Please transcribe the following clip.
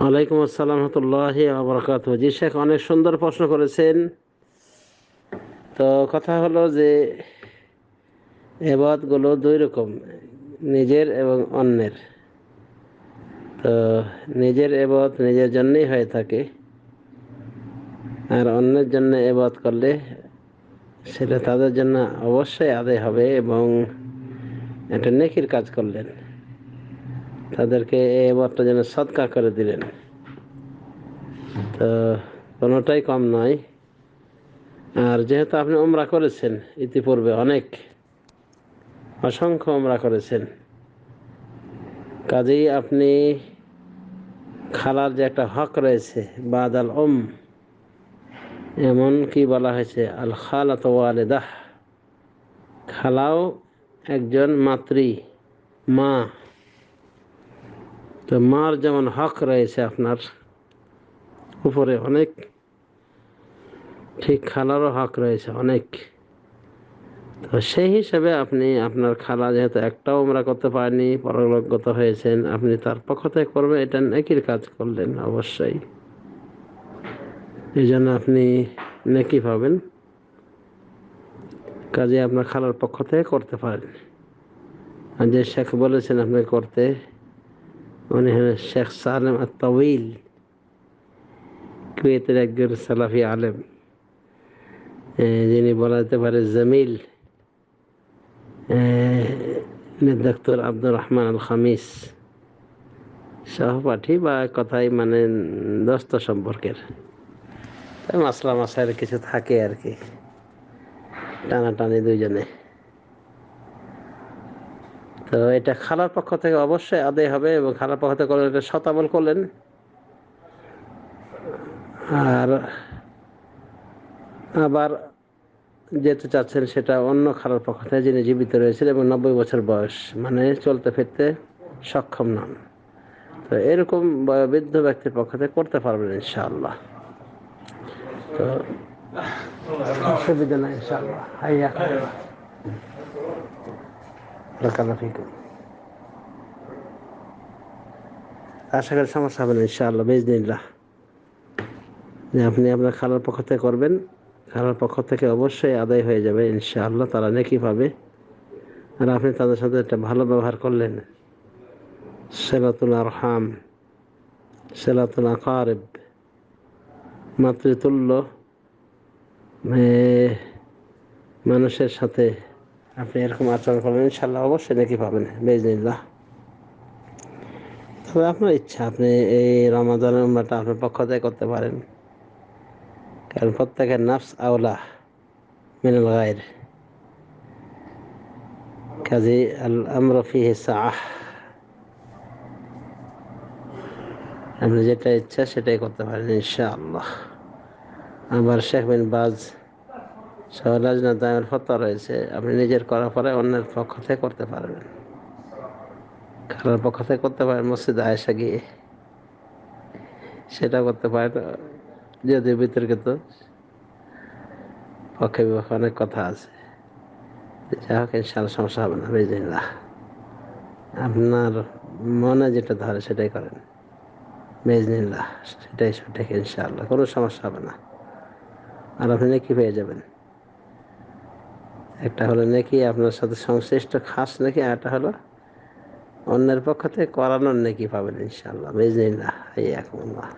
ওয়ালাইকুম আসসালাম রহমতুল্লাহি ওয়া বারাকাতুহু। জি শেখ, অনেক সুন্দর প্রশ্ন করেছেন। তো কথা হলো যে এবাদতগুলো দুই রকম, নিজের এবং অন্যের। তো নিজের এবাদত নিজের জন্যই হয়ে থাকে, আর অন্যের জন্য এবাদত করলে সেটা তাদের জন্য অবশ্যই আদায় হবে এবং একটা নেকির কাজ করলেন, তাদেরকে এই এবাদতটা যেন সদকা করে দিলেন। তো কোনোটাই কম নয়। আর যেহেতু আপনি উমরা করেছেন ইতিপূর্বে, অসংখ্য উমরা করেছেন, কাজেই আপনি খালার যে একটা হক রয়েছে, বাদাল এমন কি বলা হয়েছে আল খালাত ওয়ালিদাহ, খালাও একজন মাতৃ, মা। তো মার যেমন হক রয়েছে আপনার উপরে অনেক, ঠিক খালারও হক রয়েছে অনেক। তো সেই হিসাবে আপনি আপনার খালা যেহেতু একটাও উমরা করতে পারেনি, পরলোকগত হয়েছেন, আপনি তার পক্ষ থেকে করবেন, এটা নেকির কাজ করলেন অবশ্যই। এই জন্য আপনি নেকি পাবেন, কাজে আপনার খালার পক্ষ থেকে করতে পারেন। আর যে শেখ বলেছেন আপনি করতে, উনি হলেন শেখ সালেম আত-তাওয়িল, কুয়েতের একজন সালাফি আলেম, যিনি বলা যেতে পারে জামিল ডক্টর আব্দুর রহমান আল খামিস সহপাঠী, বা কথাই মানে দোস্ত সম্পর্কের। মাসলা মাসায়ের কিছু থাকে আর কি, টানাটানি দুইজনে। তো এটা খালার পক্ষ থেকে অবশ্যই আদায় হবে, এবং খালার পক্ষ থেকে করলেন, এটা শতামল করলেন। আর আবার যেতে চাচ্ছেন সেটা অন্য খালার পক্ষ থেকে, যিনি জীবিত রয়েছেন এবং 90 বছর বয়স, মানে চলতে ফিরতে সক্ষম নন। তো এরকম বৃদ্ধ ব্যক্তির পক্ষ থেকে করতে পারবেন ইনশাআল্লাহ। তো অসুবিধা নাই ইনশাআল্লাহ। হাইয়া বারাকাল্লাহু ফিকুম। আশা করি সমস্যা হবে না ইনশাআল্লাহ, বিইজনিল্লাহ। আপনি আপনার খালার পক্ষ থেকে করবেন, খালার পক্ষ থেকে অবশ্যই আদায় হয়ে যাবে ইনশাআল্লাহ, তারা নেকি পাবে। আর আপনি তাদের সাথে একটা ভালো ব্যবহার করলেন, সিলাতুল আরহাম, সিলাতুল আকারিব, মাতৃতুল্য মানুষের সাথে আপনি এরকম আচরণ করবেন, ইনশাআল্লাহ অবশ্যই নেকি পাবেন বিইজনিল্লাহ। তবে আপনার ইচ্ছা, আপনি এই রমাদানের উমরাটা আপনার পক্ষ থেকে করতে পারেন, কারণ প্রত্যেকের নাফস আওলা মিনাল গায়র, কাজী আল আমরু ফিহি সাআহ। আপনি যেটা ইচ্ছা সেটাই করতে পারেন ইনশাআল্লাহ। আবার শেখ বিন বাজ সহ লাজনা দায়েমার ফতোয়া রয়েছে, আপনি নিজের করার পরে অন্যের পক্ষ থেকে করতে পারবেন। খালার পক্ষ থেকে করতে পারেন মসজিদে আয়েশা গিয়ে, সেটা করতে পারেন, যদিও বিতর্কিত, পক্ষে বিপক্ষে অনেক কথা আছে। যাই হোক, ইনশাআল্লাহ সমস্যা হবে না বিইজনিল্লাহ। আপনার মনে যেটা ধরে সেটাই করেন বিইজনিল্লাহ, সেটাই সঠিক ইনশাআল্লাহ, কোনো সমস্যা হবে না। আর আপনি নেকি পেয়ে যাবেন। একটা হলো নেকি আপনার সাথে সংশ্লিষ্ট খাস নেকি, আর একটা হলো অন্যের পক্ষ থেকে করানোর নেকি পাবেন ইনশাআল্লাহ বিইজনিল্লাহ। হাইয়াকুমুল্লাহ।